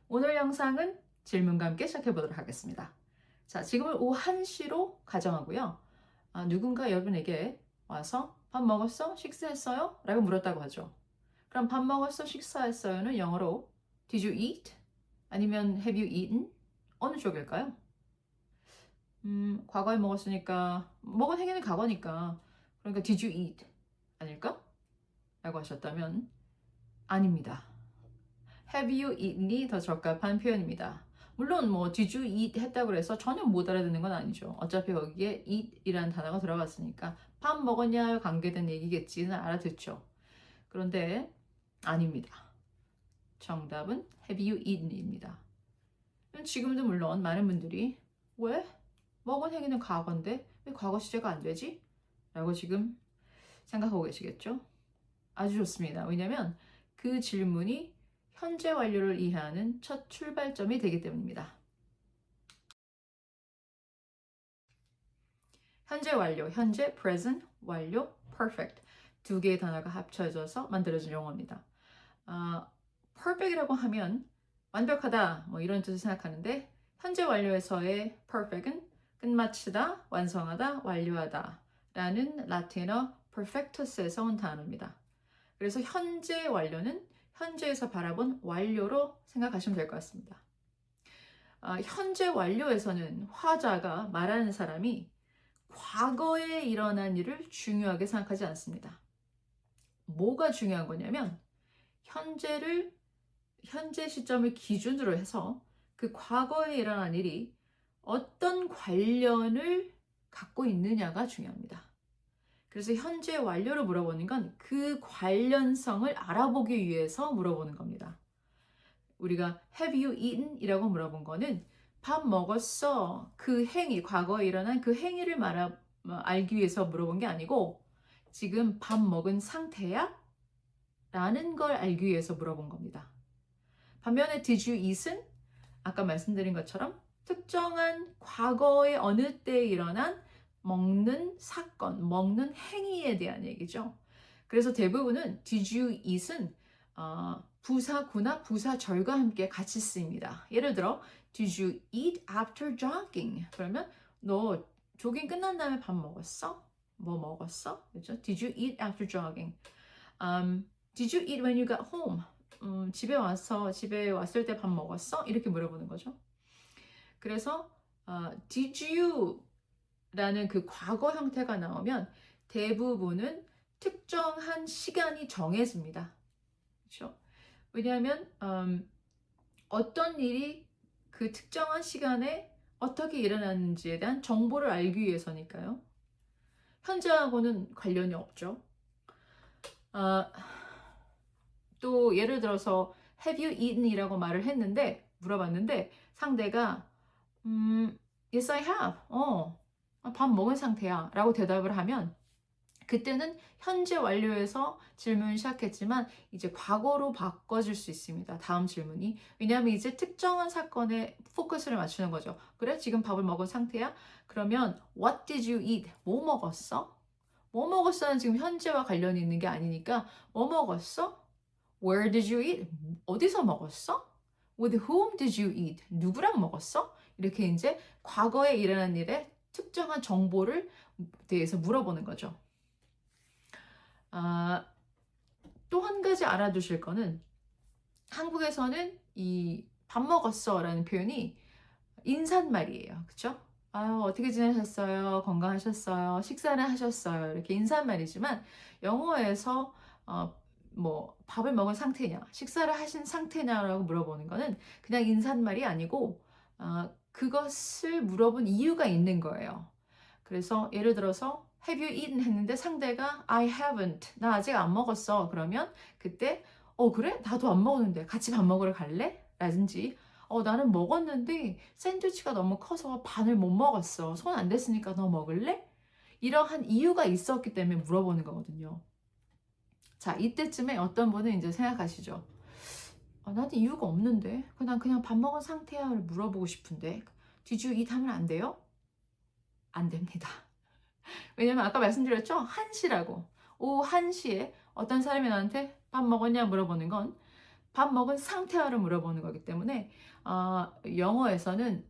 오늘 영상은 질문과 함께 시작해 보도록 하겠습니다. 자, 지금은 오후 1시로 가정하고요. 누군가 여러분에게 와서 밥 먹었어? 식사했어요? 라고 물었다고 하죠. 그럼 밥 먹었어? 식사했어요는 영어로 Did you eat? 아니면 Have you eaten? 어느 쪽일까요? 과거에 먹었으니까 먹은 행위는 과거니까 그러니까 Did you eat? 아닐까? 라고 하셨다면 아닙니다. Have you eaten이 더 적합한 표현입니다. 물론 뭐 did you eat 했다고 해서 전혀 못 알아듣는 건 아니죠. 어차피 거기에 eat이라는 단어가 들어갔으니까 밥 먹었냐에 관계된 얘기겠지는 알아듣죠. 그런데 아닙니다. 정답은 have you eaten입니다. 지금도 물론 많은 분들이 왜? 먹은 행위는 과거인데 왜 과거 시제가 안 되지? 라고 지금 생각하고 계시겠죠? 아주 좋습니다. 왜냐하면 그 질문이 현재 완료를 이해하는 첫 출발점이 되기 때문입니다. 현재 완료, 현재 present 완료, perfect 두 개의 단어가 합쳐져서 만들어진 용어입니다. perfect이라고 하면 완벽하다 뭐 이런 뜻을 생각하는데 현재 완료에서의 perfect은 끝마치다, 완성하다, 완료하다 라는 라틴어 perfectus에서 온 단어입니다. 그래서 현재 완료는 현재에서 바라본 완료로 생각하시면 될 것 같습니다. 현재 완료에서는 화자가 말하는 사람이 과거에 일어난 일을 중요하게 생각하지 않습니다. 뭐가 중요한 거냐면 현재 시점을 기준으로 해서 그 과거에 일어난 일이 어떤 관련을 갖고 있느냐가 중요합니다. 그래서 현재 완료를 물어보는 건 그 관련성을 알아보기 위해서 물어보는 겁니다. 우리가 have you eaten? 이라고 물어본 거는 밥 먹었어. 그 행위, 과거에 일어난 그 행위를 알기 위해서 물어본 게 아니고 지금 밥 먹은 상태야? 라는 걸 알기 위해서 물어본 겁니다. 반면에 did you eat은 아까 말씀드린 것처럼 특정한 과거의 어느 때에 일어난 먹는 사건, 먹는 행위에 대한 얘기죠. 그래서 대부분은 did you eat은 부사구나 부사절과 함께 같이 쓰입니다. 예를 들어 did you eat after jogging? 그러면 너 조깅 끝난 다음에 밥 먹었어? 뭐 먹었어? 그렇죠? Did you eat after jogging? Did you eat when you got home? 집에 왔을 때 밥 먹었어? 이렇게 물어보는 거죠. 그래서 did you 라는 그 과거 형태가 나오면 대부분은 특정한 시간이 정해집니다. 그렇죠? 왜냐하면 어떤 일이 그 특정한 시간에 어떻게 일어났는지에 대한 정보를 알기 위해서니까요. 현재하고는 관련이 없죠. 또 예를 들어서 have you eaten 이라고 말을 했는데 물어봤는데 상대가 yes I have. 밥 먹은 상태야 라고 대답을 하면 그때는 현재 완료해서 질문을 시작했지만 이제 과거로 바꿔줄 수 있습니다. 다음 질문이. 왜냐하면 이제 특정한 사건에 포커스를 맞추는 거죠. 그래? 지금 밥을 먹은 상태야? 그러면 what did you eat? 뭐 먹었어? 뭐 먹었어는 지금 현재와 관련이 있는 게 아니니까 뭐 먹었어? Where did you eat? 어디서 먹었어? With whom did you eat? 누구랑 먹었어? 이렇게 이제 과거에 일어난 일에 특정한 정보를 대해서 물어보는 거죠. 또 한 가지 알아두실 거는 한국에서는 이 밥 먹었어 라는 표현이 인사말이에요. 그쵸? 어떻게 지내셨어요? 건강하셨어요? 식사는 하셨어요? 이렇게 인사말이지만 영어에서 뭐 밥을 먹은 상태냐, 식사를 하신 상태냐라고 물어보는 거는 그냥 인사말이 아니고 그것을 물어본 이유가 있는 거예요. 그래서 예를 들어서 Have you eaten? 했는데 상대가 I haven't. 나 아직 안 먹었어. 그러면 그때 그래? 나도 안 먹었는데 같이 밥 먹으러 갈래? 라든지 나는 먹었는데 샌드위치가 너무 커서 반을 못 먹었어. 손 안 댔으니까 너 먹을래? 이러한 이유가 있었기 때문에 물어보는 거거든요. 자, 이때쯤에 어떤 분은 이제 생각하시죠. 나는 이유가 없는데 그냥 밥 먹은 상태야를 물어보고 싶은데 Did you eat 하면 안 돼요? 안 됩니다. 왜냐면 아까 말씀드렸죠? 1시라고. 오후 1시에 어떤 사람이 나한테 밥 먹었냐 물어보는 건 밥 먹은 상태야를 물어보는 거기 때문에 영어에서는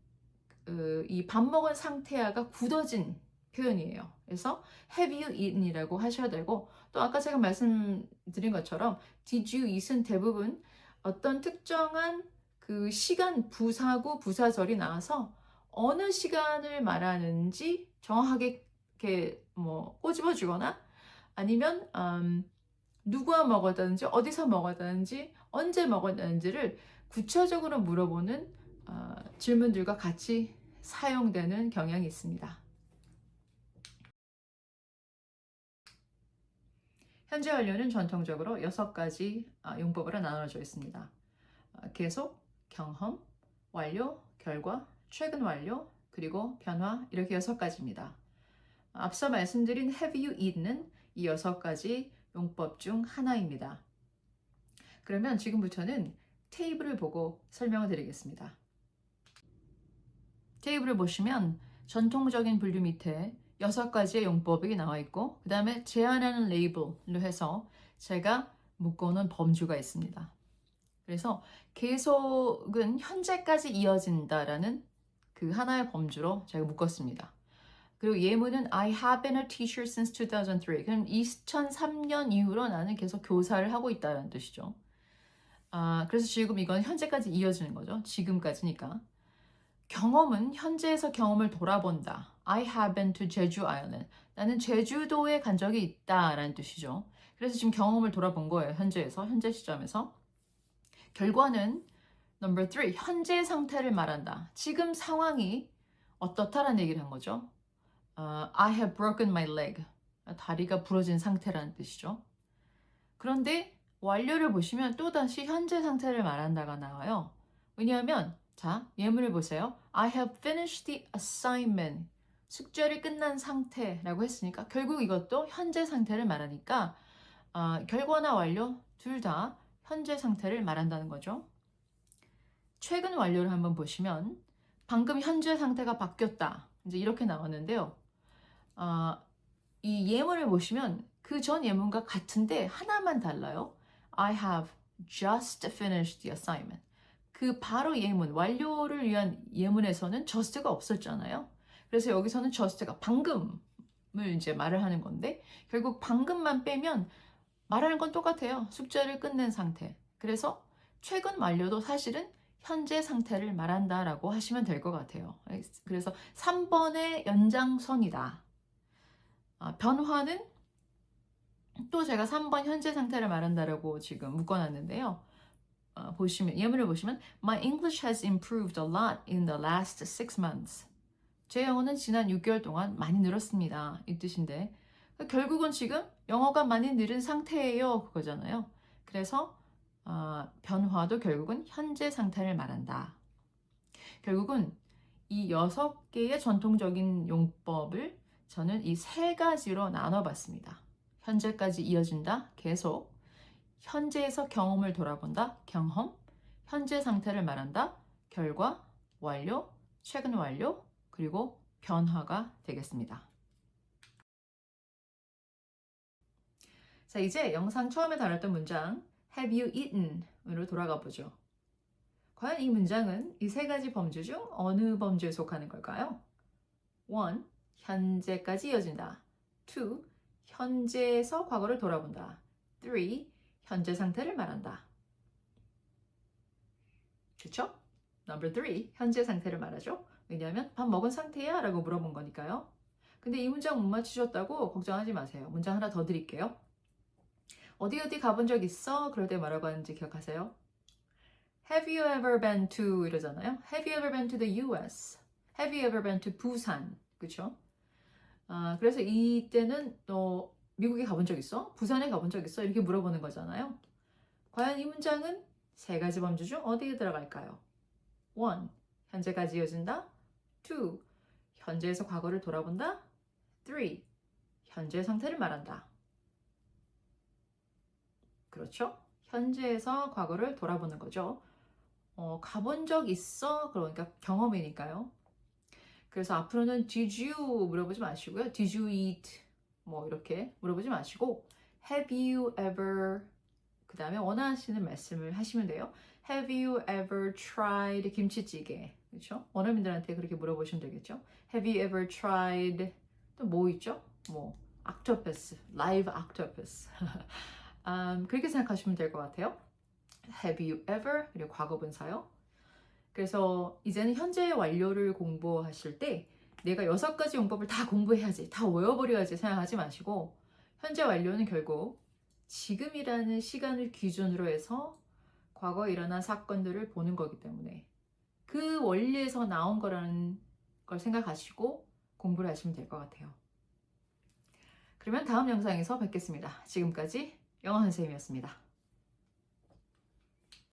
이 밥 먹은 상태야가 굳어진 표현이에요. 그래서 have you eaten이라고 하셔야 되고, 또 아까 제가 말씀드린 것처럼 did you eat은 대부분 어떤 특정한 그 시간 부사구 부사절이 나와서 어느 시간을 말하는지 정확하게 이렇게 뭐 꼬집어 주거나 아니면 누구와 먹었다든지 어디서 먹었다든지 언제 먹었다든지를 구체적으로 물어보는 질문들과 같이 사용되는 경향이 있습니다. 현재 완료는 전통적으로 6가지 용법으로 나눠져 있습니다. 계속, 경험, 완료, 결과, 최근 완료, 그리고 변화, 이렇게 6가지입니다. 앞서 말씀드린 have you eaten은 이 6가지 용법 중 하나입니다. 그러면 지금부터는 테이블을 보고 설명을 드리겠습니다. 테이블을 보시면 전통적인 분류 밑에 6가지의 용법이 나와 있고, 그 다음에 제한하는 레이블로 해서 제가 묶어놓은 범주가 있습니다. 그래서 계속은 현재까지 이어진다라는 그 하나의 범주로 제가 묶었습니다. 그리고 예문은 I have been a teacher since 2003. 그럼 2003년 이후로 나는 계속 교사를 하고 있다는 뜻이죠. 그래서 지금 이건 현재까지 이어지는 거죠. 지금까지니까. 경험은 현재에서 경험을 돌아본다. I have been to 제주 Island. 나는 제주도에 간 적이 있다라는 뜻이죠. 그래서 지금 경험을 돌아본 거예요. 현재에서, 현재 시점에서. 결과는 number 3, 현재 상태를 말한다. 지금 상황이 어떻다라는 얘기를 한 거죠. I have broken my leg. 다리가 부러진 상태라는 뜻이죠. 그런데 완료를 보시면 또다시 현재 상태를 말한다가 나와요. 왜냐하면 자, 예문을 보세요. I have finished the assignment. 숙제를 끝난 상태라고 했으니까 결국 이것도 현재 상태를 말하니까 결과나 완료 둘 다 현재 상태를 말한다는 거죠. 최근 완료를 한번 보시면 방금 현재 상태가 바뀌었다. 이제 이렇게 나왔는데요. 이 예문을 보시면 그 전 예문과 같은데 하나만 달라요. I have just finished the assignment. 그 바로 예문, 완료를 위한 예문에서는 just가 없었잖아요. 그래서 여기서는 just가 방금을 이제 말을 하는 건데, 결국 방금만 빼면 말하는 건 똑같아요. 숙제를 끝낸 상태. 그래서 최근 완료도 사실은 현재 상태를 말한다라고 하시면 될 것 같아요. 그래서 3번의 연장선이다. 변화는 또 제가 3번 현재 상태를 말한다라고 지금 묶어놨는데요. 보시면 예문을 보시면 My English has improved a lot in the last 6 months. 제 영어는 지난 6개월 동안 많이 늘었습니다. 이 뜻인데 결국은 지금 영어가 많이 늘은 상태예요. 그거잖아요. 그래서 변화도 결국은 현재 상태를 말한다. 결국은 이 6개의 전통적인 용법을 저는 이 3가지로 나눠봤습니다. 현재까지 이어진다, 계속. 현재에서 경험을 돌아본다, 경험. 현재 상태를 말한다, 결과, 완료, 최근 완료, 그리고 변화가 되겠습니다. 자, 이제 영상 처음에 다뤘던 문장 Have you eaten? 으로 돌아가 보죠. 과연 이 문장은 이 3가지 범주 중 어느 범주에 속하는 걸까요? 1. 현재까지 이어진다. 2. 현재에서 과거를 돌아본다. 3. 현재 상태를 말한다. 그쵸? Number 3. 현재 상태를 말하죠. 왜냐하면 밥 먹은 상태야? 라고 물어본 거니까요. 근데 이 문장 못 맞추셨다고 걱정하지 마세요. 문장 하나 더 드릴게요. 어디 가본 적 있어? 그럴 때 뭐라고 하는지 기억하세요? Have you ever been to 이러잖아요. Have you ever been to the US? Have you ever been to 부산? 그쵸? 그래서 이때는 너 미국에 가본 적 있어? 부산에 가본 적 있어? 이렇게 물어보는 거잖아요. 과연 이 문장은 3가지 범주 중 어디에 들어갈까요? 1. 현재까지 이어진다. 2. 현재에서 과거를 돌아본다. 3. 현재 상태를 말한다. 그렇죠? 현재에서 과거를 돌아보는 거죠. 가본 적 있어? 그러니까 경험이니까요. 그래서 앞으로는 did you 물어보지 마시고요. did you eat? 뭐 이렇게 물어보지 마시고 have you ever 그 다음에 원하시는 말씀을 하시면 돼요. Have you ever tried 김치찌개? 그렇죠? 원어민들한테 그렇게 물어보시면 되겠죠. Have you ever tried 또 뭐 있죠? 뭐 octopus, live octopus. 그렇게 생각하시면 될 것 같아요. Have you ever? 그리고 과거분사요. 그래서 이제는 현재 완료를 공부하실 때 내가 6가지 용법을 다 공부해야지, 다 외워버려야지 생각하지 마시고 현재 완료는 결국 지금이라는 시간을 기준으로 해서 과거에 일어난 사건들을 보는 거기 때문에 그 원리에서 나온 거라는 걸 생각하시고 공부를 하시면 될 것 같아요. 그러면 다음 영상에서 뵙겠습니다. 지금까지 영어 선생님이었습니다.